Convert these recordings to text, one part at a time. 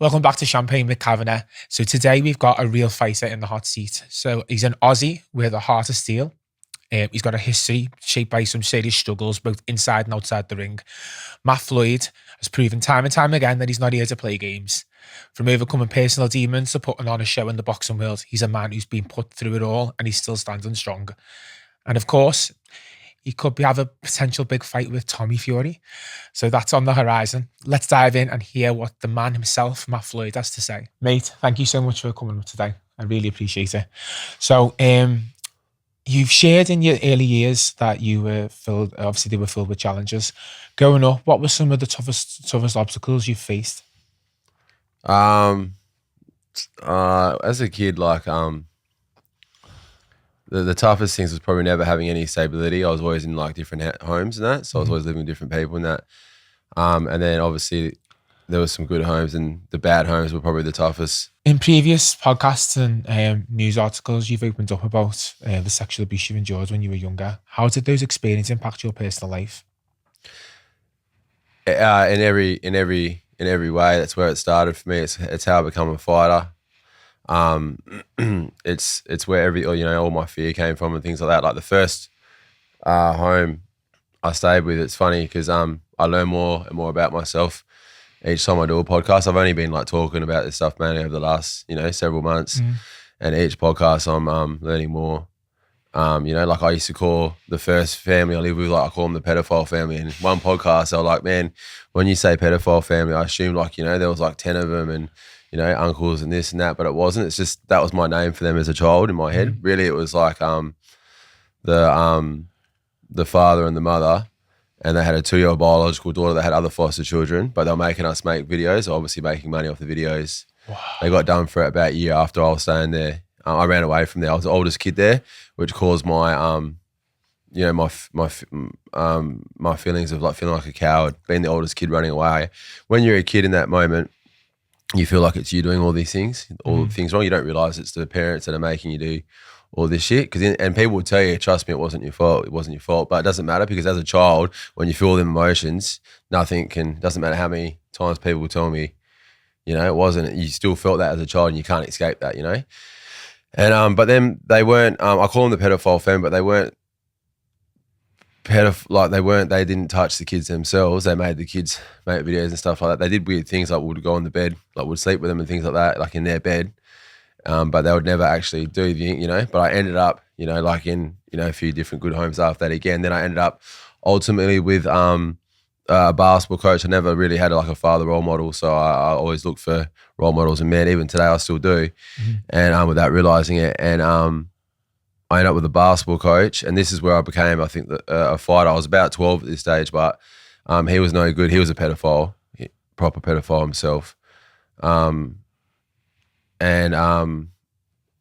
Welcome back to Cham'Pain with Cavanagh. So today we've got a real fighter in the hot seat. So he's an Aussie with a heart of steel. He's got a history shaped by some serious struggles, both inside and outside the ring. Matt Floyd has proven time and time again that he's not here to play games. From overcoming personal demons to putting on a show in the boxing world, he's a man who's been put through it all and he's still standing strong. And of course, he could have a potential big fight with Tommy Fury. So that's on the horizon. Let's dive in and hear what the man himself, Matt Floyd, has to say. Mate, thank you so much for coming up today. I really appreciate it. So you've shared in your early years that you were filled, obviously they were filled with challenges. Growing up, what were some of the toughest obstacles you faced? As a kid, like the toughest things was probably never having any stability. I was always in like different homes and that, so I was always living with different people and that. And then obviously there was some good homes, and the bad homes were probably the toughest. In previous podcasts and news articles, you've opened up about the sexual abuse you endured when you were younger. How did those experiences impact your personal life? In every way, that's where it started for me. It's how I become a fighter. It's where all my fear came from and things like that. Like the first home I stayed with, it's funny because I learn more and more about myself each time I do a podcast. I've only been like talking about this stuff mainly over the last several months, and each podcast I'm learning more. Like I used to call the first family I lived with, like I call them the pedophile family. And one podcast I was like, man, when you say pedophile family, I assumed like there was like 10 of them and uncles and this and that, but it wasn't. It's just that was my name for them as a child in my head. Really, it was like the father and the mother, and they had a 2-year-old biological daughter that had other foster children, but they were making us make videos, obviously making money off the videos. Wow. They got done for it about a year after I was staying there. I ran away from there. I was the oldest kid there, which caused my my feelings of like feeling like a coward, being the oldest kid running away. When you're a kid in that moment, you feel like it's you doing all these things, all the things wrong. You don't realize it's the parents that are making you do all this shit. And people will tell you, trust me, it wasn't your fault. It wasn't your fault. But it doesn't matter, because as a child, when you feel them emotions, doesn't matter how many times people will tell me, it wasn't. You still felt that as a child, and you can't escape that, And but then they weren't. I call them the pedophile family, but they weren't they didn't touch the kids themselves. They made the kids make videos and stuff like that. They did weird things, like would go on the bed, like would sleep with them and things like that, like in their bed. But they would never actually do anything, But I ended up, like in a few different good homes after that again. Then I ended up ultimately with a basketball coach. I never really had like a father role model, so I always looked for role models in men. Even today, I still do, and without realizing it. And I ended up with a basketball coach, and this is where I became, I think, a fighter. I was about 12 at this stage, but he was no good. He was a pedophile, proper pedophile himself.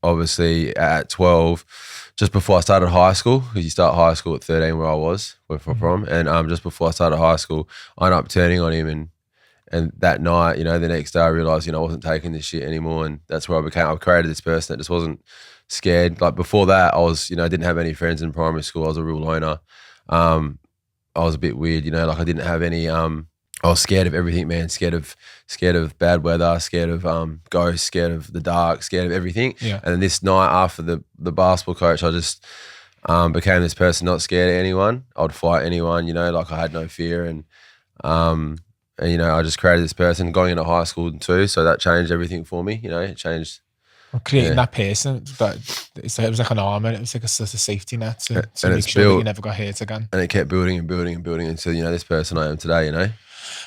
Obviously at 12, just before I started high school, because you start high school at 13 where I was, where I'm from, and just before I started high school, I ended up turning on him, and that night, the next day I realised, I wasn't taking this shit anymore, and that's where I created this person that just wasn't scared. Like before that, I was, I didn't have any friends in primary school. I was a real loner. I was a bit weird, like I didn't have any, I was scared of everything, man. Scared of bad weather, scared of ghosts, scared of the dark, scared of everything. Yeah. And then this night after the basketball coach, I just became this person not scared of anyone. I'd fight anyone, like I had no fear, and I just created this person going into high school too. So that changed everything for me. It changed. Well, creating that person, it was like an armor. It was like a sort of safety net to make sure that you never got hurt again. And it kept building and building and building until this person I am today.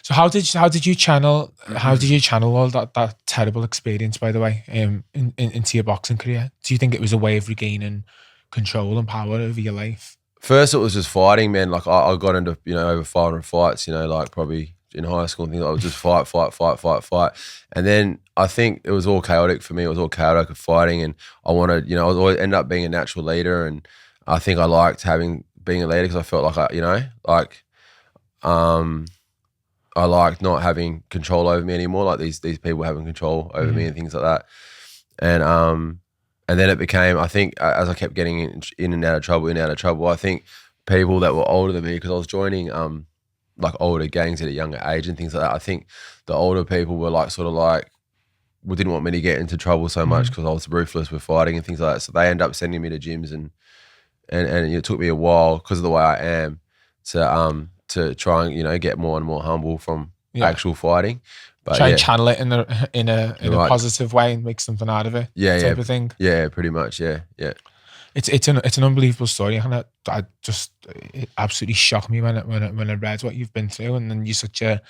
So how did you channel all that terrible experience, by the way, into your boxing career? Do you think it was a way of regaining control and power over your life? First, it was just fighting, man. Like I got into over 500 fights, like probably in high school and things. I would just fight, and then I think it was all chaotic for me. It was all chaotic of fighting, and I wanted, I was always ended up being a natural leader, and I think I liked being a leader because I felt like I liked not having control over me anymore, like these people having control over me and things like that. And then it became, I think, as I kept getting in and out of trouble, I think people that were older than me, because I was joining like older gangs at a younger age and things like that, I think the older people were like sort of like didn't want me to get into trouble so much because I was ruthless with fighting and things like that. So they end up sending me to gyms and it took me a while because of the way I am to try and get more and more humble from actual fighting. But try and channel it in a positive way and make something out of it. Type of thing. Yeah, pretty much. Yeah. It's an unbelievable story, and it absolutely shocked me when I read what you've been through, and then you're such a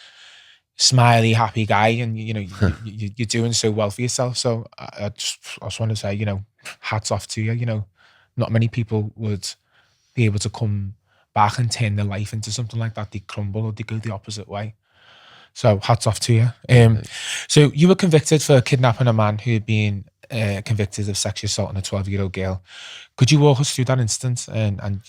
smiley, happy guy, and you're doing so well for yourself. So I just want to say, hats off to you. Not many people would be able to come back and turn their life into something like that. They crumble or they go the opposite way. So hats off to you. So you were convicted for kidnapping a man who had been convicted of sexual assault on a 12-year-old girl. Could you walk us through that instance? And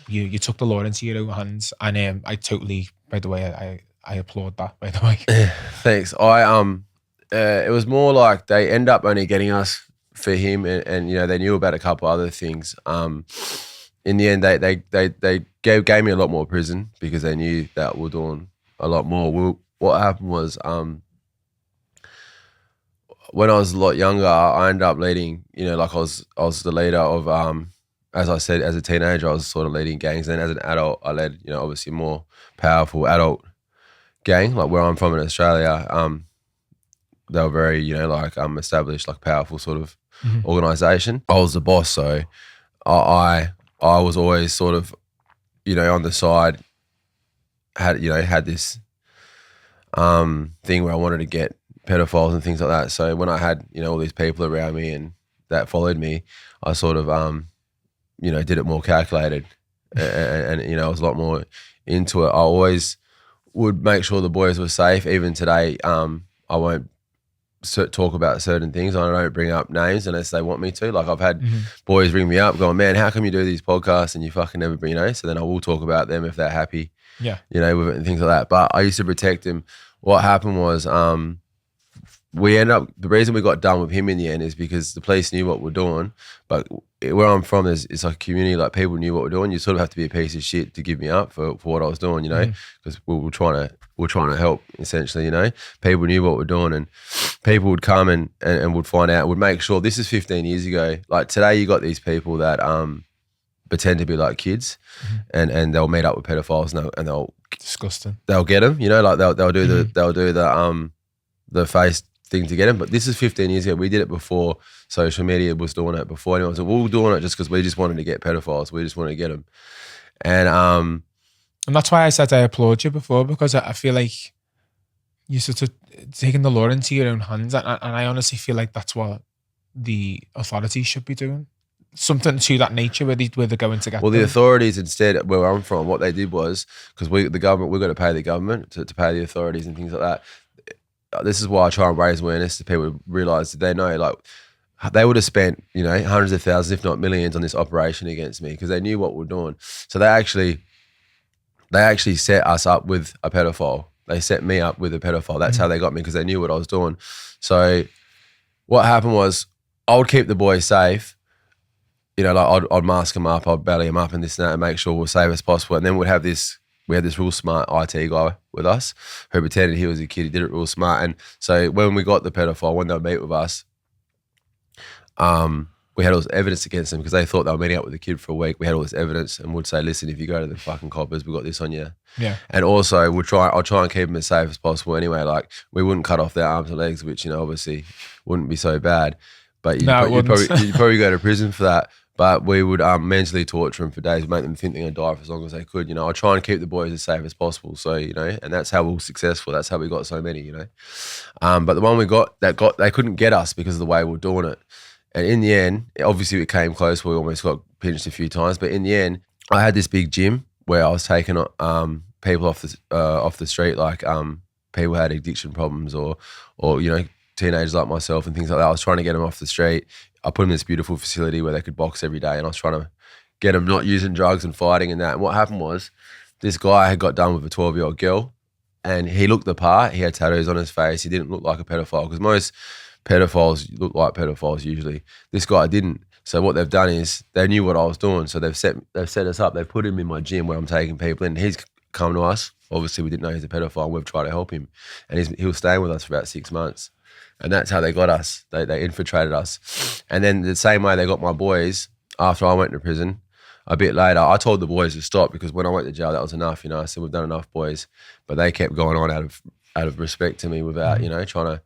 you took the law into your own hands. And I totally, by the way, I applaud that. By the way, thanks. It was more like they end up only getting us for him, and they knew about a couple other things. In the end, they gave me a lot more prison because they knew that we're doing a lot more. What happened was, when I was a lot younger, I ended up leading, I was the leader of, as I said, as a teenager, I was sort of leading gangs. And as an adult, I led, obviously more powerful adult gang, like where I'm from in Australia. They were very, established, like powerful sort of organisation. I was the boss, so I was always sort of, on the side, had this thing where I wanted to get pedophiles and things like that. So when I had, all these people around me and that followed me, I sort of, did it more calculated and I was a lot more into it. I always would make sure the boys were safe. Even today, I won't talk about certain things. I don't bring up names unless they want me to. Like I've had boys ring me up going, man, how come you do these podcasts and you fucking never bring, so then I will talk about them if they're happy, with it and things like that. But I used to protect him. What happened was, the reason we got done with him in the end is because the police knew what we're doing. But where I'm from, it's like a community, like people knew what we're doing. You sort of have to be a piece of shit to give me up for what I was doing, because we were trying to help essentially, People knew what we're doing and people would come and would find out, would make sure. This is 15 years ago. Like today you got these people that pretend to be like kids and they'll meet up with pedophiles and they'll disgusting. They'll get them, like they'll do the face thing to get them. But this is 15 years ago. We did it before social media was doing it, before anyone. So we were doing it just because we just wanted to get pedophiles. We just wanted to get them. And that's why I said I applaud you before, because I feel like you're sort of taking the law into your own hands. And I honestly feel like that's what the authorities should be doing. Something to that nature where they're going to get Well, them. the authorities instead, where I'm from, what they did was, because we've got to pay the government to pay the authorities and things like that. This is why I try and raise awareness to people to realise that they know, like, they would have spent, hundreds of thousands, if not millions, on this operation against me because they knew what we're doing. So they actually set us up with a pedophile. They set me up with a pedophile. That's how they got me, because they knew what I was doing. So what happened was, I would keep the boys safe. Like I'd mask them up, I'd belly them up and this and that and make sure we're safe as possible. And then we had this real smart IT guy with us who pretended he was a kid. He did it real smart. And so when we got the pedophile, when they would meet with us, we had all this evidence against them because they thought they were meeting up with the kid for a week. We had all this evidence and would say, listen, if you go to the fucking coppers, we got this on you. Yeah. And also I'll try and keep them as safe as possible anyway. Like we wouldn't cut off their arms and legs, which, obviously wouldn't be so bad. But you'd probably go to prison for that. But we would mentally torture them for days, make them think they're going to die for as long as they could. I try and keep the boys as safe as possible. So, and that's how we were successful. That's how we got so many, But the one we got, they couldn't get us because of the way we were doing it. And in the end, obviously it came close. We almost got pinched a few times. But in the end, I had this big gym where I was taking people off the street, like people who had addiction problems or teenagers like myself and things like that. I was trying to get them off the street. I put them in this beautiful facility where they could box every day, and I was trying to get them not using drugs and fighting and that. And what happened was, this guy had got done with a 12-year-old girl, and he looked the part. He had tattoos on his face. He didn't look like a pedophile, because most pedophiles look like pedophiles usually. This guy didn't. So what they've done is they knew what I was doing. So they've set us up. They've put him in my gym where I'm taking people in. He's come to us. Obviously, we didn't know he's a pedophile. We've tried to help him, and he was staying with us for about 6 months. And that's how they got us. They infiltrated us. And then the same way they got my boys after I went to prison, a bit later, I told the boys to stop because when I went to jail, that was enough. I said, we've done enough, boys. But they kept going on out of respect to me without, trying to.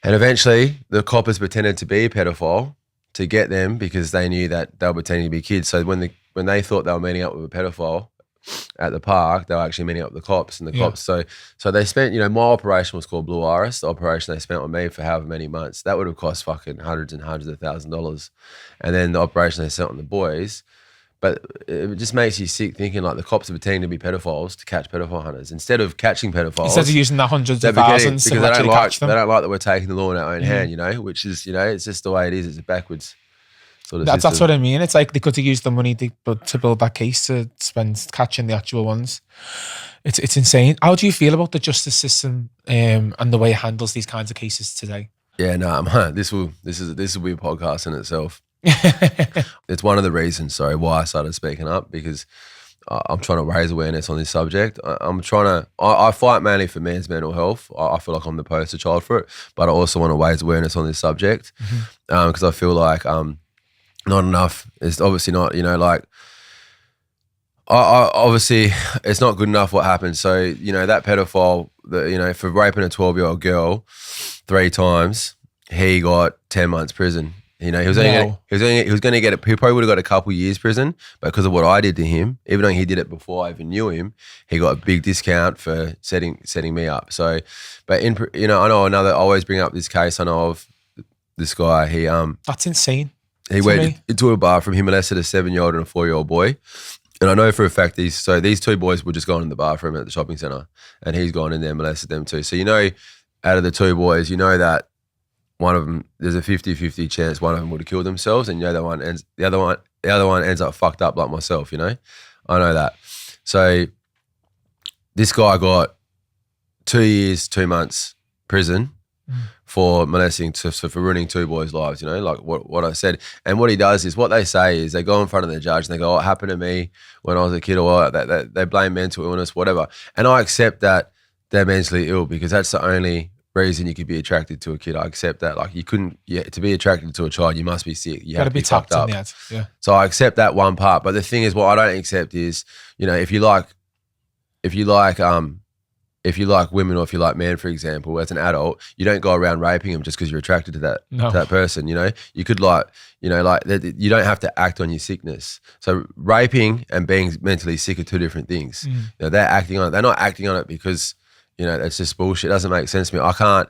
And eventually, the coppers pretended to be a pedophile to get them because they knew that they were pretending to be kids. So when they thought they were meeting up with a pedophile at the park, they were actually meeting up with the cops. And the cops, so they spent, my operation was called Blue Iris. The operation they spent on me for however many months, that would have cost fucking hundreds and hundreds of $1,000s. And then the operation they sent on the boys. But it just makes you sick thinking like the cops are pretending to be pedophiles to catch pedophile hunters instead of catching pedophiles. Instead of using the hundreds of thousands to actually catch them. They don't like that we're taking the law in our own hand, which is, it's just the way it is. It's a backwards sort of system. That's what I mean. It's like they could have used the money to build that case to spend catching the actual ones. It's insane. How do you feel about the justice system and the way it handles these kinds of cases today? Yeah, man, this will be a podcast in itself. It's one of the reasons, why I started speaking up, because I'm trying to raise awareness on this subject. I fight mainly for men's mental health. I feel like I'm the poster child for it, but I also want to raise awareness on this subject because I feel like not enough. It's obviously not, obviously it's not good enough what happened. So, that pedophile, for raping a 12-year-old girl 3 times, he got 10 months prison. He was going to get it. He probably would have got a couple years prison, but because of what I did to him, even though he did it before I even knew him, he got a big discount for setting me up. So, but I know I always bring up this case. I know of this guy. That's insane. He went into a bathroom. He molested a 7-year-old and a 4-year-old boy. And I know for a fact these 2 boys were just gone in the bathroom at the shopping centre, and he's gone in there and molested them too. So out of the 2 boys, that one of them, there's a 50-50 chance one of them would have killed themselves, and the other one ends up fucked up like myself. I know that. So this guy got 2 years, 2 months prison for molesting, for ruining 2 boys' lives. Like what I said. And what he does is, what they say is, they go in front of the judge and they go, "Oh, it happened to me when I was a kid," or they blame mental illness, whatever. And I accept that they're mentally ill because that's the only reason you could be attracted to a kid. I accept that. Like, you couldn't, to be attracted to a child, you must be sick. You have to be fucked up. Yeah. So I accept that one part. But the thing is, what I don't accept is, if you like women, or if you like men, for example, as an adult, you don't go around raping them just because you're attracted to that person. You could you don't have to act on your sickness. So raping and being mentally sick are 2 different things. They're acting on it. They're not acting on it because it's just bullshit. It doesn't make sense to me. I can't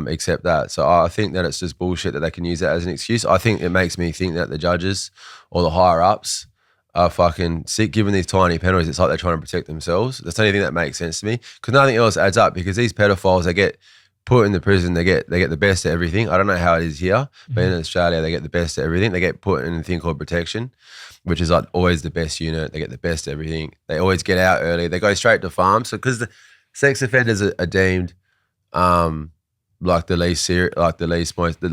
accept that. So I think that it's just bullshit that they can use that as an excuse. I think it makes me think that the judges or the higher ups are fucking sick, given these tiny penalties. It's like they're trying to protect themselves. That's the only thing that makes sense to me, because nothing else adds up. Because these pedophiles, they get put in the prison, they get the best of everything. I don't know how it is here, but in Australia, they get the best of everything. They get put in a thing called protection, which is like always the best unit. They get the best of everything. They always get out early. They go straight to farms. So because the sex offenders are deemed like the least serious, like the least what's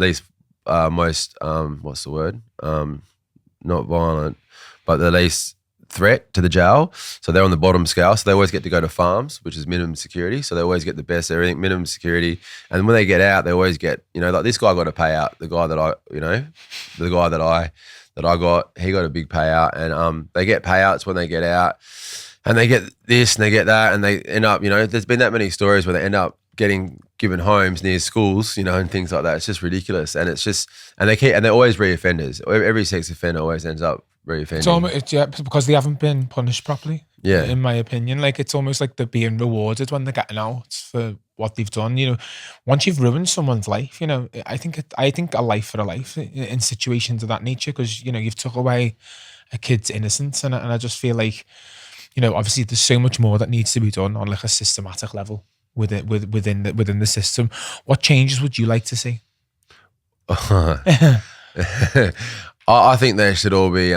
the word? Not violent, but the least threat to the jail. So they're on the bottom scale. So they always get to go to farms, which is minimum security. So they always get the best of everything, minimum security. And when they get out, they always get, like this guy got a payout. The guy that I got, he got a big payout, and they get payouts when they get out, and they get this and they get that, and they end up, there's been that many stories where they end up getting given homes near schools, and things like that. It's just ridiculous, and it's just, and they're always reoffenders. Every sex offender always ends up reoffending. Because they haven't been punished properly. Yeah, in my opinion, like it's almost like they're being rewarded when they're getting out for what they've done. Once you've ruined someone's life, I think a life for a life in situations of that nature, because you've took away a kid's innocence, and I just feel like, obviously there's so much more that needs to be done on like a systematic level within the system. What changes would you like to see? I think they should all be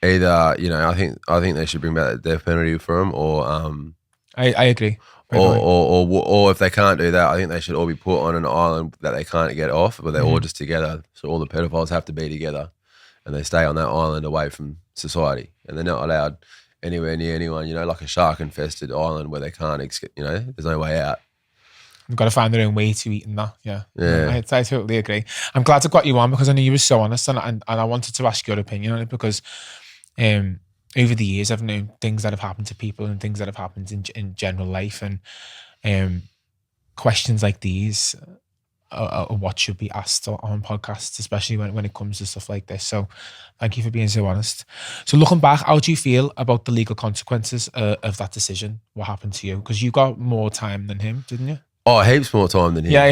either, I think they should bring back the death penalty for them, or I agree. Or if they can't do that, I think they should all be put on an island that they can't get off, but they're all just together. So all the pedophiles have to be together, and they stay on that island away from society, and they're not allowed anywhere near anyone. Like a shark-infested island where they can't, there's no way out. You've got to find their own way to eating that. Yeah. Yeah. No, I totally agree. I'm glad I got you on because I knew you were so honest, and I wanted to ask your opinion on it because over the years I've known things that have happened to people and things that have happened in general life, and questions like these are what should be asked on podcasts, especially when it comes to stuff like this. So thank you for being so honest. So looking back, how do you feel about the legal consequences of that decision? What happened to you? Because you got more time than him, didn't you? Oh, heaps more time than him. Yeah,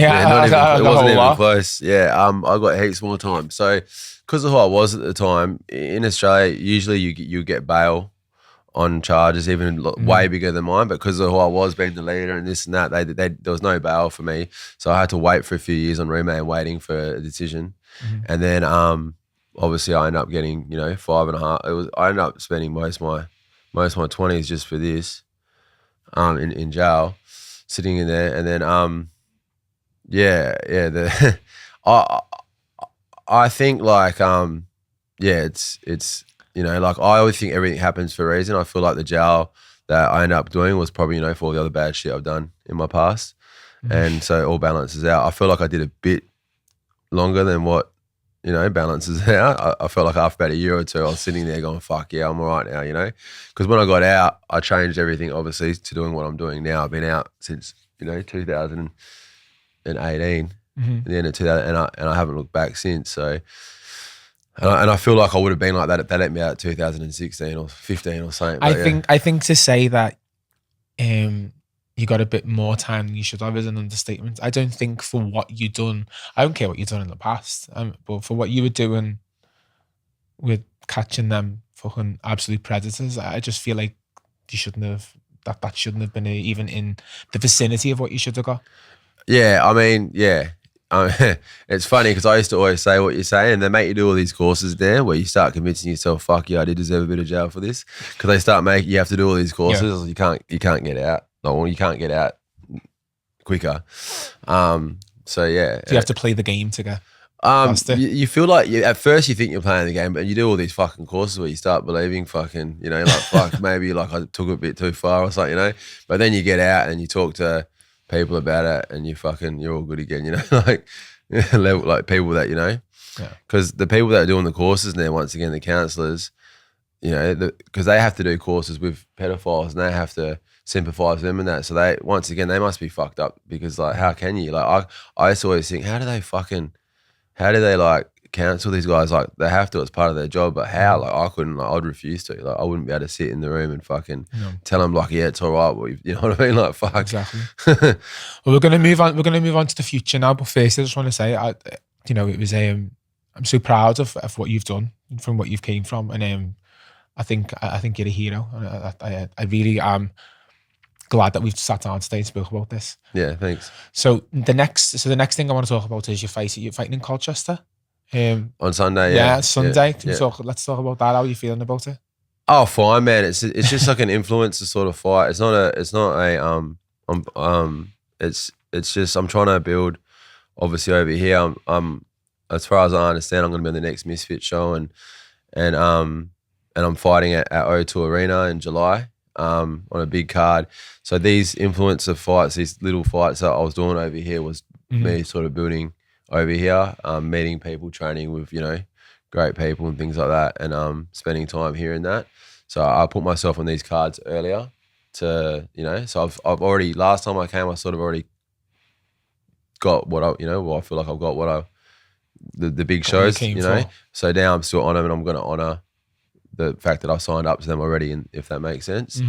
it wasn't even close. Yeah, I got heaps more time. So because of who I was at the time, in Australia, usually you get bail on charges even way bigger than mine, but because of who I was, being the leader and this and that, there was no bail for me. So I had to wait for a few years on remand waiting for a decision. And then obviously I ended up getting, 5.5. I ended up spending most of my 20s just for this in jail, sitting in there. And then I think like it's like I always think everything happens for a reason. I feel like the jail that I ended up doing was probably, for all the other bad shit I've done in my past. And so it all balances out. I feel like I did a bit longer than what, balances out. I felt like after about a year or two, I was sitting there going, fuck yeah, I'm all right now, Because when I got out, I changed everything, obviously, to doing what I'm doing now. I've been out since, 2018, the end of 2000, and I haven't looked back since. So, and I feel like I would have been like that if they let me out 2016 or 15 or something. I think to say that you got a bit more time than you should have is an understatement. I don't think for what you done, I don't care what you've done in the past, but for what you were doing with catching them fucking absolute predators, I just feel like you shouldn't have, that shouldn't have been even in the vicinity of what you should have got. Yeah, I mean, yeah. It's funny because I used to always say what you're saying, and they make you do all these courses there where you start convincing yourself, fuck yeah, I did deserve a bit of jail for this, because they start making you have to do all these courses. You can't get out. You can't get out quicker. So yeah, you have to play the game to get. You feel like at first you think you're playing the game, but you do all these fucking courses where you start believing fucking, like fuck, maybe like I took it a bit too far or something, But then you get out and you talk to people about it, and you're all good again, like level, like people that because the people that are doing the courses now, once again, the counsellors, because they have to do courses with pedophiles and they have to sympathise with them and that. So they, once again, they must be fucked up, because like, how can you? Like I used to always think, how do they like counsel these guys? Like they have to, it's part of their job, but how? Like I couldn't, like I'd refuse to. Like I wouldn't be able to sit in the room and fucking tell them like, yeah, it's all right. Well, you know what I mean? Like fuck. Exactly. Well, we're gonna move on to the future now. But first, I just want to say, it was I'm so proud of what you've done from what you've came from, and I think you're a hero. And I really am glad that we've sat down today and spoke about this. Yeah, thanks. So the next thing I want to talk about is your fight. You're fighting in Colchester. On Sunday, Sunday. Let's talk about that. How are you feeling about it? Oh, fine, man. It's just like an influencer sort of fight. It's just I'm trying to build. Obviously, over here, I'm as far as I understand, I'm going to be on the next Misfit show, and I'm fighting at O2 Arena in July on a big card. So these influencer fights, these little fights that I was doing over here, was me sort of building over here, meeting people, training with, great people and things like that, and spending time here and that. So I put myself on these cards earlier to, so I've already, last time I came, I sort of already got what I, I feel like I've got what the big shows, So now I'm still on them, and I'm going to honour the fact that I've signed up to them already, and if that makes sense.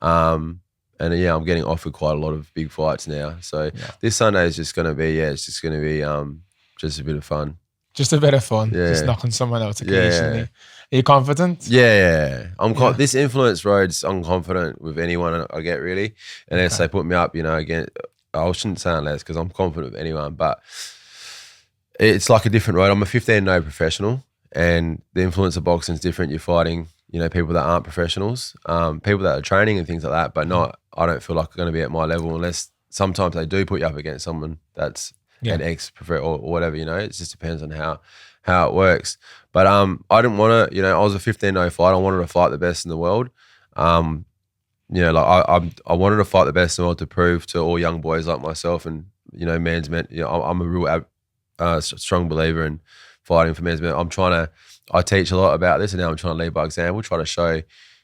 And yeah, I'm getting offered quite a lot of big fights now. So this Sunday is just going to be, it's just going to be just a bit of fun. Just a bit of fun. Just knocking someone out occasionally. Yeah. Are you confident? Yeah. This influence road's, I'm confident with anyone I get, really. Unless they put me up, again, I shouldn't say unless, because I'm confident with anyone, but it's like a different road. I'm a 15-0 professional, and the influence of boxing is different. You're fighting, people that aren't professionals, people that are training and things like that, but I don't feel like I'm going to be at my level unless sometimes they do put you up against someone that's an ex-professional or whatever, It just depends on how it works. But I didn't want to, I was a 15-0 fighter. I wanted to fight the best in the world. I wanted to fight the best in the world to prove to all young boys like myself and I'm a real strong believer in fighting for men's mental. I teach a lot about this, and now I'm trying to lead by example, try to show,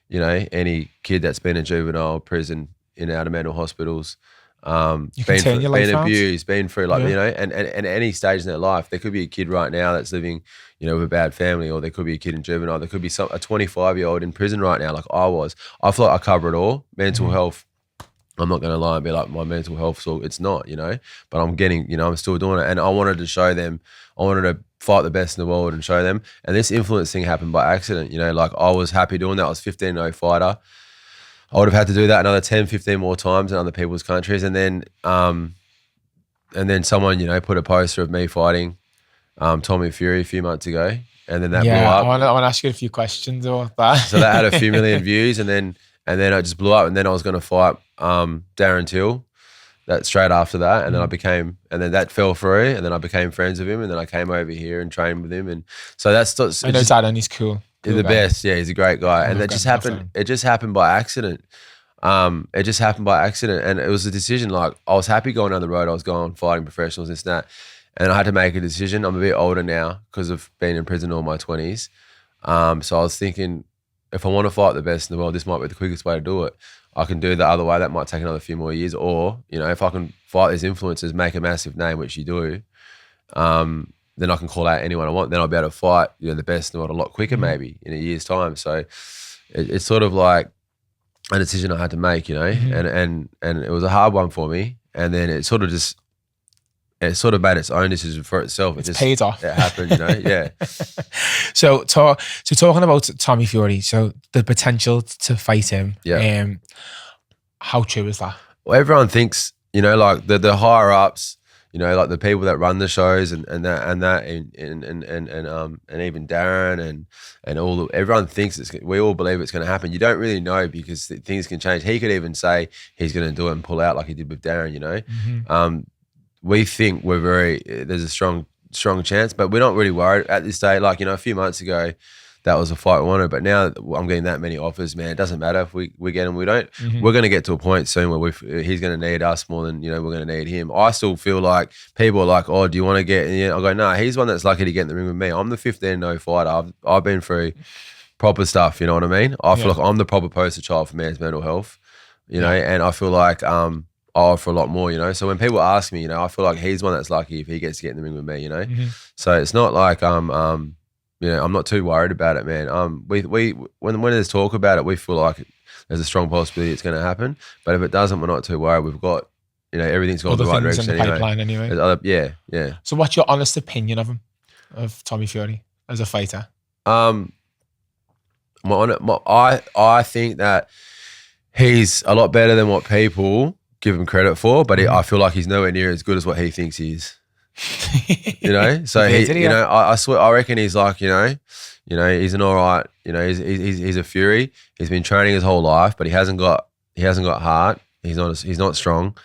any kid that's been in juvenile prison, in out of mental hospitals, been abused, been through and any stage in their life. There could be a kid right now that's living, with a bad family, or there could be a kid in juvenile. There could be a 25-year-old in prison right now, like I was. I feel like I cover it all. Mental health. I'm not going to lie and be like my mental health, so it's not, but I'm getting, I'm still doing it. And I wanted to show them, I wanted to fight the best in the world and show them. And this influence thing happened by accident, like I was happy doing that. I was 15-0 fighter. I would have had to do that another 10, 15 more times in other people's countries. And then someone, put a poster of me fighting Tommy Fury a few months ago. And then that blew up. I want to ask you a few questions about that. So that had a few million views, and then it just blew up. And then I was going to fight Darren Till, that straight after that, and then that fell through, and then I became friends with him, and then I came over here and trained with him, and so that's. I know Darren, he's cool. He's the best, yeah. He's a great guy, and that just happened. It just happened by accident. And it was a decision. Like I was happy going down the road. I was going fighting professionals, this and that, and I had to make a decision. I'm a bit older now because of being in prison all my 20s. So I was thinking, if I want to fight the best in the world, this might be the quickest way to do it. I can do the other way. That might take another few more years. Or, if I can fight these influencers, make a massive name, which you do, then I can call out anyone I want. Then I'll be able to fight, the best in the world a lot quicker, maybe in a year's time. So it's sort of like a decision I had to make, and it was a hard one for me. And then it sort of made its own decision for itself. It's paid off. It happened, yeah. So talking about Tommy Fury, so the potential to fight him, how true is that? Well, everyone thinks, like the higher ups, like the people that run the shows and even Darren and everyone thinks we all believe it's going to happen. You don't really know because things can change. He could even say he's going to do it and pull out like he did with Darren, We think there's a strong chance, but we're not really worried at this stage. Like, a few months ago, that was a fight we wanted, but now I'm getting that many offers, man. It doesn't matter if we get them, we don't. We're going to get to a point soon where he's going to need us more than, we're going to need him. I still feel like people are like, oh, do you want to get in? I go, no, he's one that's lucky to get in the ring with me. I'm the 15-0 fighter. I've been through proper stuff, you know what I mean? I feel like I'm the proper poster child for men's mental health, and I feel like I offer a lot more, So when people ask me, I feel like he's one that's lucky if he gets to get in the ring with me, So it's not like I'm not too worried about it, man. When there's talk about it, we feel like there's a strong possibility it's going to happen. But if it doesn't, we're not too worried. We've got, everything's going in the right direction in the pipeline anyway. Yeah. So what's your honest opinion of him, of Tommy Fury as a fighter? I think that he's a lot better than what people give him credit for, but I feel like he's nowhere near as good as what he thinks he is. So I swear, I reckon he's like, he's an all right, he's a Fury. He's been training his whole life, but he hasn't got heart. He's not strong.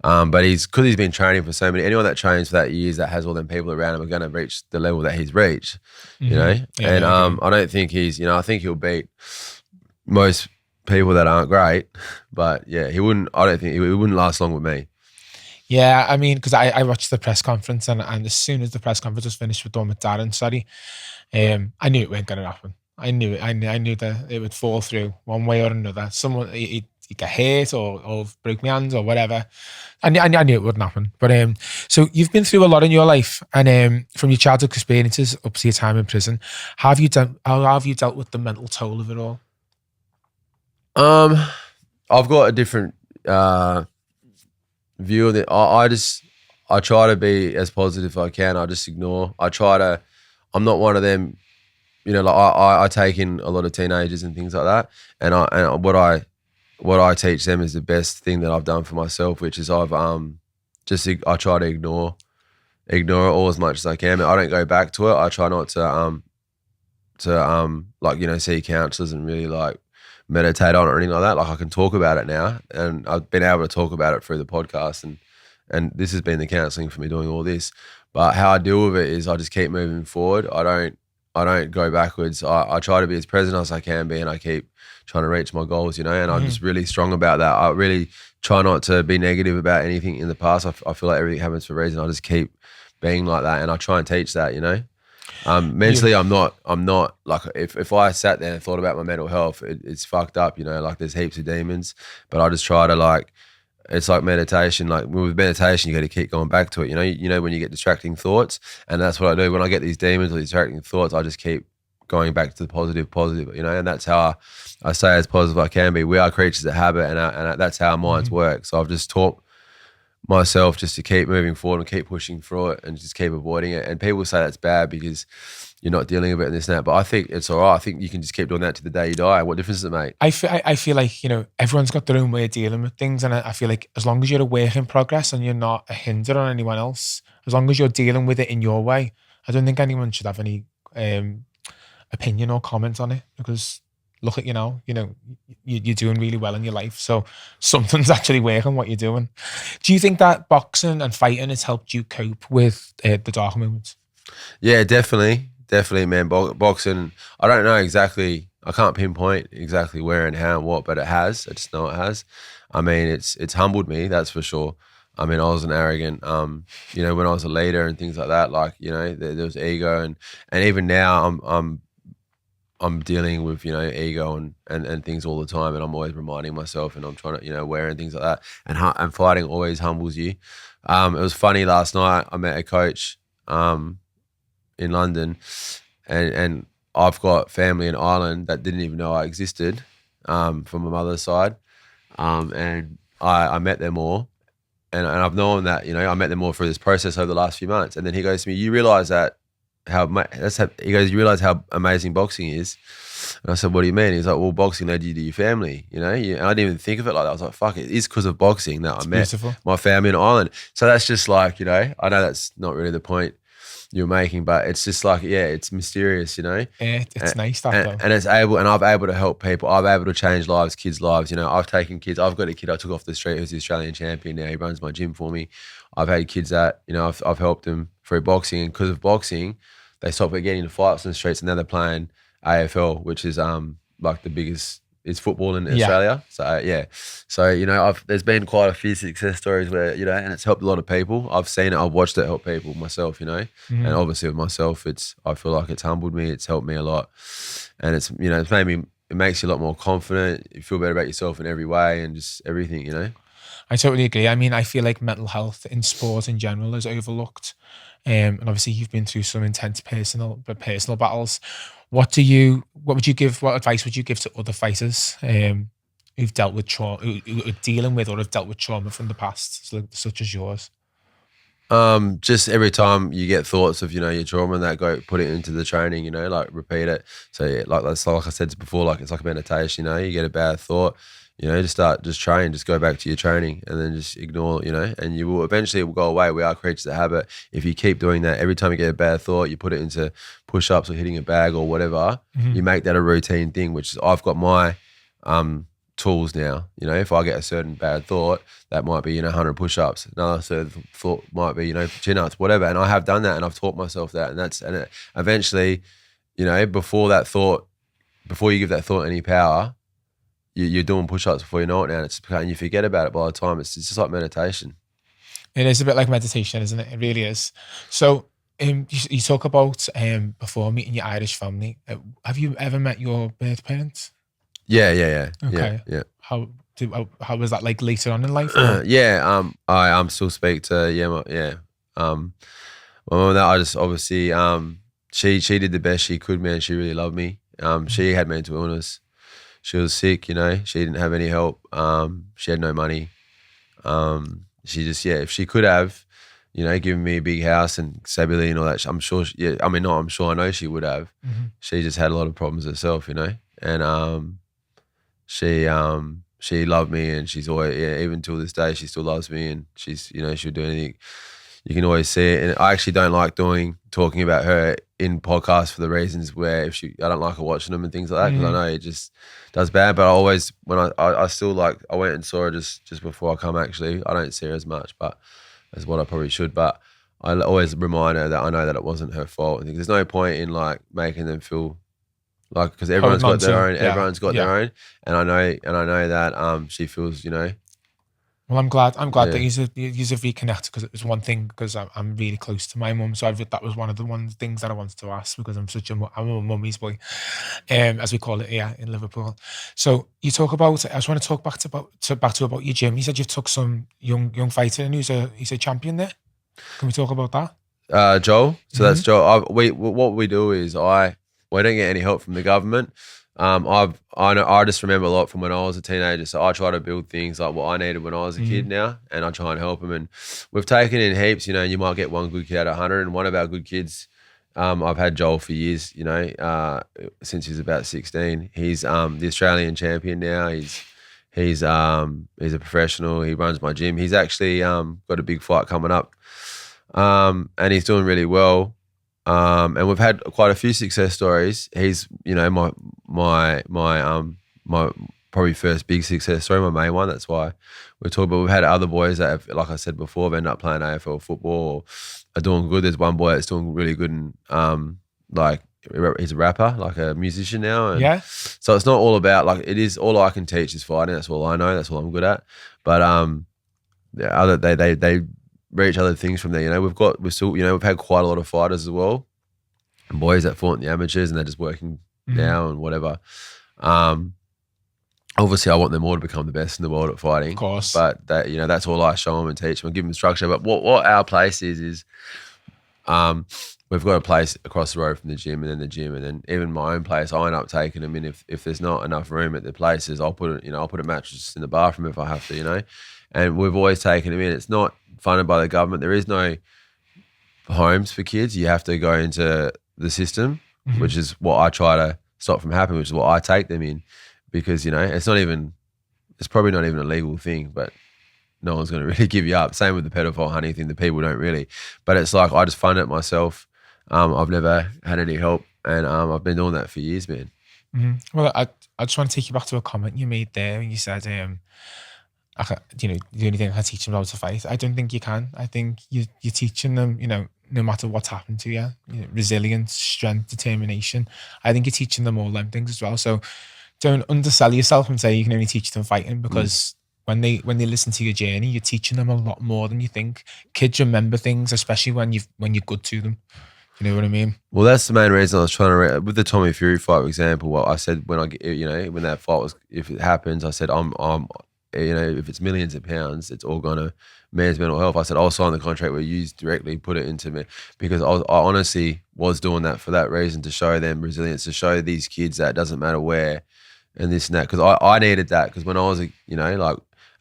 But because he's been training for so many, anyone that trains for that years, that has all them people around him, are going to reach the level that he's reached, I don't think I think he'll beat most people that aren't great, but I don't think he wouldn't last long with me. Yeah, I mean, because I watched the press conference and as soon as the press conference was finished with Darren, I knew it wasn't going to happen. I knew it. I knew that it would fall through one way or another. Someone he'd get hurt or break my hands or whatever. I knew it wouldn't happen. But so you've been through a lot in your life, and from your childhood experiences up to your time in prison, how have you dealt with the mental toll of it all? I've got a different view of it. I try to be as positive as I can. I just ignore. I'm not one of them, I take in a lot of teenagers and things like that. And what I teach them is the best thing that I've done for myself, which is I try to ignore it all as much as I can. I don't go back to it. I try not to see counsellors and really meditate on it or anything like that. Like I can talk about it now, and I've been able to talk about it through the podcast, and this has been the counselling for me doing all this. But how I deal with it is I just keep moving forward. I don't go backwards. I try to be as present as I can be, and I keep trying to reach my goals, and I'm just really strong about that. I really try not to be negative about anything in the past. I feel like everything happens for a reason. I just keep being like that, and I try and teach that, you know. Mentally, I'm not like, if I sat there and thought about my mental health, it's fucked up, you know, like there's heaps of demons, but I just try to like, it's like meditation. Like with meditation, you got to keep going back to it. You know when you get distracting thoughts, and that's what I do when I get these demons or distracting thoughts. I just keep going back to the positive, you know, and that's how I stay as positive as I can be. We are creatures of habit, and that's how our minds work. So I've just taught myself just to keep moving forward and keep pushing through it and just keep avoiding it. And people say that's bad because you're not dealing with it and this and that, but I think it's all right. I think you can just keep doing that to the day you die. What difference does it make? I feel like, you know, everyone's got their own way of dealing with things, and I feel like as long as you're a work in progress and you're not a hinder on anyone else, as long as you're dealing with it in your way, I don't think anyone should have any opinion or comment on it, because look at you're doing really well in your life, so something's actually working what you're doing. Do you think that boxing and fighting has helped you cope with the darker moments? Yeah, definitely, man. Boxing, I don't know exactly. I can't pinpoint exactly where and how and what, but it has. I just know it has. I mean, it's humbled me, that's for sure. I mean, I was an arrogant, you know, when I was a leader and things like that. Like, you know, there was ego, and even now, I'm dealing with, you know, ego and things all the time, and I'm always reminding myself, and I'm trying to, you know, wear and things like that. And fighting always humbles you. It was funny last night. I met a coach in London, and I've got family in Ireland that didn't even know I existed, from my mother's side, and I met them all, and I've known that, you know, I met them all through this process over the last few months. And then he goes to me, "You realise that he goes, you realise how amazing boxing is?" And I said, "What do you mean?" He's like, "Well, boxing led you to your family, you know." And I didn't even think of it like that. I was like, "Fuck, it is because of boxing that I met my family in Ireland." So that's just like, you know, I know that's not really the point you're making, but it's just like, yeah, it's mysterious, you know. It's nice that though. And I'm able to help people. I'm able to change lives, kids' lives. You know, I've taken kids. I've got a kid I took off the street who's the Australian champion now. He runs my gym for me. I've had kids that, you know, I've helped them through boxing, and because of boxing, they stopped getting into fights in the streets, and now they're playing AFL, which is like the biggest, it's football in Australia. So yeah, so you know, there's been quite a few success stories where, you know, and it's helped a lot of people. I've seen it, I've watched it help people myself, you know, and obviously with myself, I feel like it's humbled me, it's helped me a lot, and it's, you know, it makes you a lot more confident. You feel better about yourself in every way and just everything, you know. I totally agree. I mean, I feel like mental health in sport in general is overlooked. And obviously you've been through some intense personal battles. What advice would you give to other fighters who've dealt with trauma, who are dealing with or have dealt with trauma from the past, such as yours? Just every time you get thoughts of, you know, your trauma and that, go put it into the training, you know, like repeat it. So yeah, like I said before, like it's like a meditation, you know, you get a bad thought, you know, just train, just go back to your training, and then just ignore, you know, and you will eventually, it will go away. We are creatures of habit. If you keep doing that, every time you get a bad thought, you put it into push-ups or hitting a bag or whatever, you make that a routine thing, which is, I've got my tools now. You know, if I get a certain bad thought, that might be, you know, 100 push-ups. Another certain thought might be, you know, chin-ups, whatever. And I have done that, and I've taught myself that, and eventually, you know, before you give that thought any power, you're doing push-ups before you know it now, and you forget about it by the time. It's just like meditation. It is a bit like meditation, isn't it? It really is. So you talk about before meeting your Irish family. Have you ever met your birth parents? Yeah. Okay. Yeah. How was that like later on in life? Yeah. I still speak to my mum. That I just obviously she did the best she could, man. She really loved me. She had mental illness. She was sick, you know. She didn't have any help. She had no money. She just, if she could have, you know, given me a big house and stability and all that, I'm sure. I know she would have. She just had a lot of problems herself, you know. And she loved me, and she's always, even till this day, she still loves me, and she's, you know, she'll do anything. You can always see it. And I actually don't like talking about her in podcasts for the reasons where I don't like her watching them and things like that, because I know it just does bad. But I always, when I still like, I went and saw her just before I come, actually. I don't see her as much, but as what I probably should. But I always remind her that I know that it wasn't her fault. I think there's no point in like making them feel like, because everyone's got their own, their own. And I know that she feels, you know, Well, I'm glad Yeah. that he's a reconnected, because it was one thing, because I'm really close to my mum, so that was one of the things that I wanted to ask, because I'm a mummy's boy, as we call it here in Liverpool. So you talk about, I just want to talk back to about your gym. You said you've took some young fighter and he's a champion there. Can we talk about that? Joel. So Hmm. that's Joel. What we do is we don't get any help from the government. I just remember a lot from when I was a teenager. So I try to build things like what I needed when I was a kid now, and I try and help them. And we've taken in heaps. You know, you might get one good kid out of 100, and one of our good kids. I've had Joel for years. You know, since he's about 16. He's the Australian champion now. He's a professional. He runs my gym. He's actually got a big fight coming up. And he's doing really well. And we've had quite a few success stories. He's, you know, my probably first big success story, my main one. That's why we're talking. But we've had other boys that have, like I said before, have ended up playing AFL football or are doing good. There's one boy that's doing really good, and like he's a rapper, like a musician now. And Yeah. so it's not all about, like, it is all I can teach is fighting. That's all I know. That's all I'm good at. But they reach other things from there. You know, we've still, you know, we've had quite a lot of fighters as well, and boys that fought in the amateurs and they're just working now and whatever. Obviously I want them all to become the best in the world at fighting, Of course. but that, you know, that's all I show them and teach them and give them structure. But what our place is we've got a place across the road from the gym, and then even my own place, I end up taking them in if there's not enough room at the places. I'll put a mattress in the bathroom if I have to, you know. And we've always taken them in. It's not funded by the government. There is no homes for kids. You have to go into the system, which is what I try to stop from happening, which is what I take them in, because, you know, it's probably not even a legal thing, but no one's going to really give you up. Same with the pedophile hunting thing, the people don't really. But it's like, I just fund it myself. I've never had any help, and I've been doing that for years, man. Well, I just want to take you back to a comment you made there, and you said, you know, the only thing I can teach them how to fight. I don't think you can. I think you're teaching them, you know, no matter what's happened to you, you know, resilience, strength, determination. I think you're teaching them all them things as well. So don't undersell yourself and say you can only teach them fighting, because when they listen to your journey, you're teaching them a lot more than you think. Kids remember things, especially when you're good to them. You know what I mean? Well, that's the main reason I was trying to with the Tommy Fury fight, for example. What I said when when that fight was, if it happens, I said I'm you know, if it's millions of pounds, it's all gonna man's mental health. I said I'll sign the contract where you directly put it into me, because I honestly was doing that for that reason, to show them resilience, to show these kids that it doesn't matter where and this and that. Because I needed that, because when I was a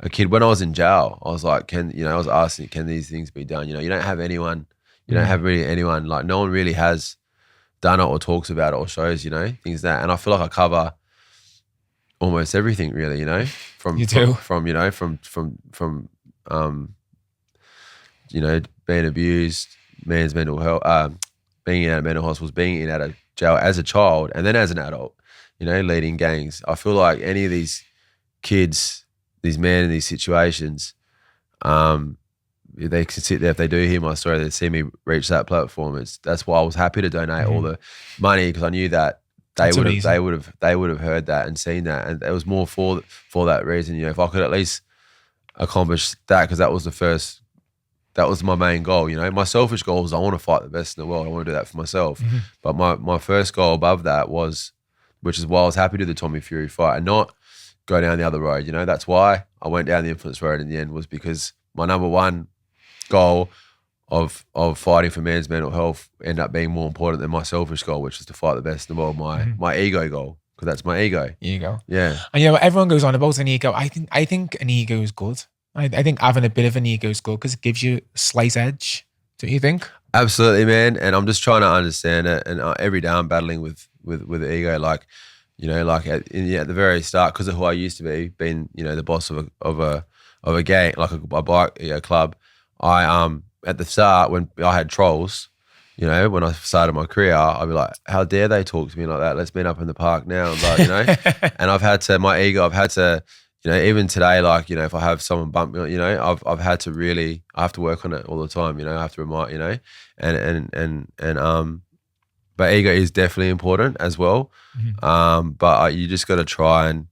kid, when I was in jail, I was like, I was asking, can these things be done? You know, you don't have anyone, you don't have really anyone, like no one really has done it or talks about it or shows, you know, things that. And I feel like I cover almost everything, really, you know, from you know, being abused, man's mental health, being in and out of mental hospitals, being in and out of jail as a child, and then as an adult, you know, leading gangs. I feel like any of these kids, these men in these situations, they can sit there, if they do hear my story, they see me reach that platform. That's why I was happy to donate all the money, because I knew that they would have heard that and seen that, and it was more for that reason. You know, if I could at least accomplish that, because that was my main goal. You know, my selfish goal was I want to fight the best in the world. I want to do that for myself. But my first goal above that was, which is why I was happy to do the Tommy Fury fight and not go down the other road. You know, that's why I went down the influence road in the end, was because my number one goal of fighting for man's mental health ended up being more important than my selfish goal, which is to fight the best in the world, my ego goal, because that's my ego. Ego. Yeah. And you know, everyone goes on about an ego. I think an ego is good. I think having a bit of an ego is good, because it gives you a slight edge. Don't you think? Absolutely, man. And I'm just trying to understand it. And every day I'm battling with the ego, like, you know, like at the very start, because of who I used to be, being, you know, the boss of a gang, like a bike club. I at the start, when I had trolls, you know, when I started my career, I'd be like, how dare they talk to me like that? Let's meet up in the park now. And like, you know, and I've had to, you know, even today, like, you know, if I have someone bump me, you know, I have to work on it all the time, you know, I have to remind, you know, but ego is definitely important as well. But you just got to try and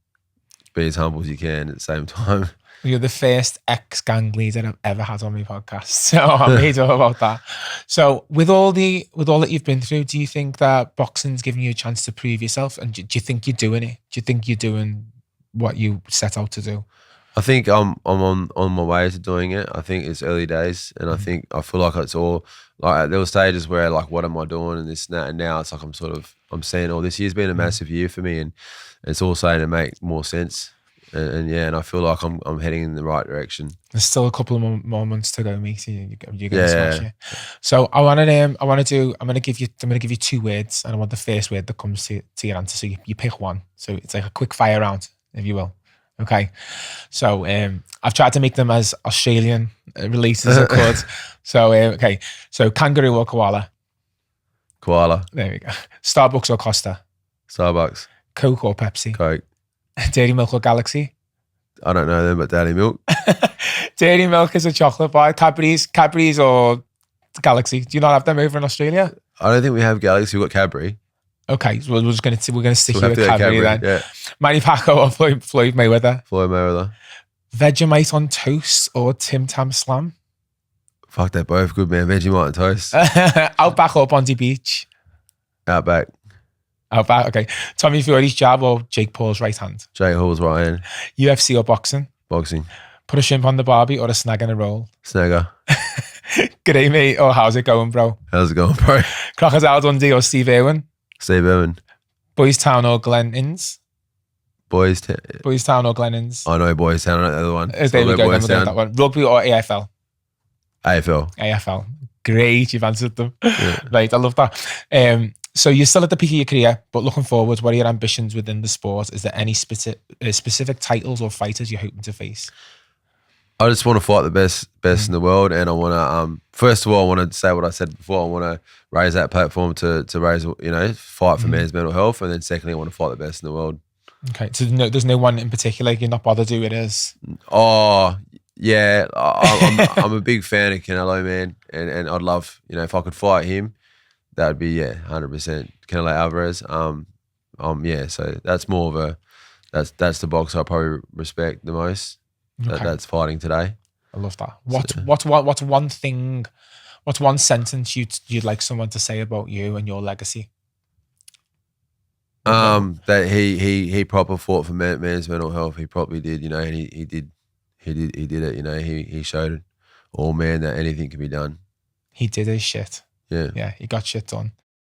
be as humble as you can at the same time. You're the first ex-gang leader I've ever had on my podcast, so I'm made up about that. So with all that you've been through, do you think that boxing's giving you a chance to prove yourself? And do you think you're doing it? Do you think you're doing what you set out to do? I think I'm on my way to doing it. I think it's early days, and I feel like it's all like there were stages where like, what am I doing and this and that, and now it's like I'm seeing, oh, this year's been a massive year for me, and it's all starting to make more sense. And I feel like I'm heading in the right direction. There's still a couple of more months to go, mate. You're gonna smash it. So I'm gonna give you 2 words, and I want the first word that comes to your answer. So you pick one. So it's like a quick fire round, if you will. Okay. So I've tried to make them as Australian related as I could. So okay. So kangaroo or koala? Koala. There we go. Starbucks or Costa? Starbucks. Coke or Pepsi? Coke. Dairy Milk or Galaxy? I don't know them, but Dairy Milk. Dairy Milk is a chocolate bar. Cadbury's or Galaxy? Do you not have them over in Australia? I don't think we have Galaxy. We've got Cadbury. Okay, so we're gonna stick you with Cadbury then. Yeah. Manny Pacquiao or Floyd Mayweather? Floyd Mayweather. Vegemite on toast or Tim Tam Slam? Fuck, they're both good, man. Vegemite and toast. Outback or Bondi Beach? Outback. Outback, okay. Tommy Fury's jab or Jake Paul's right hand? Jake Hall's right hand. UFC or boxing? Boxing. Put a shrimp on the barbie or a snag in a roll? Snagger. G'day, mate. Or how's it going, bro? How's it going, bro? Crocodile Dundee or Steve Irwin? Steve Irwin. Boys Town or Glen Inns? Boys Town or Glen Inns? I know Boys Town, I know the other one. There we go, then we'll get that one. Rugby or AFL? AFL. AFL. Great, you've answered them. Yeah. Right, I love that. So you're still at the peak of your career, but looking forward, what are your ambitions within the sport? Is there any specific titles or fighters you're hoping to face? I just want to fight the best in the world, and I want to. First of all, I want to say what I said before. I want to raise that platform to raise, fight for men's mental health, and then secondly, I want to fight the best in the world. Okay, so there's no one in particular you're not bothered who it is. Oh yeah, I'm a big fan of Canelo, man, and I'd love, if I could fight him, that would be 100% Canelo Alvarez. Yeah, so that's more of a that's the boxer I probably respect the most. Okay. That's fighting today. I love that. What's one thing? What's one sentence you'd like someone to say about you and your legacy? That he proper fought for man's mental health. He probably did, and he did it. He showed all men that anything can be done. He did his shit. Yeah, he got shit done.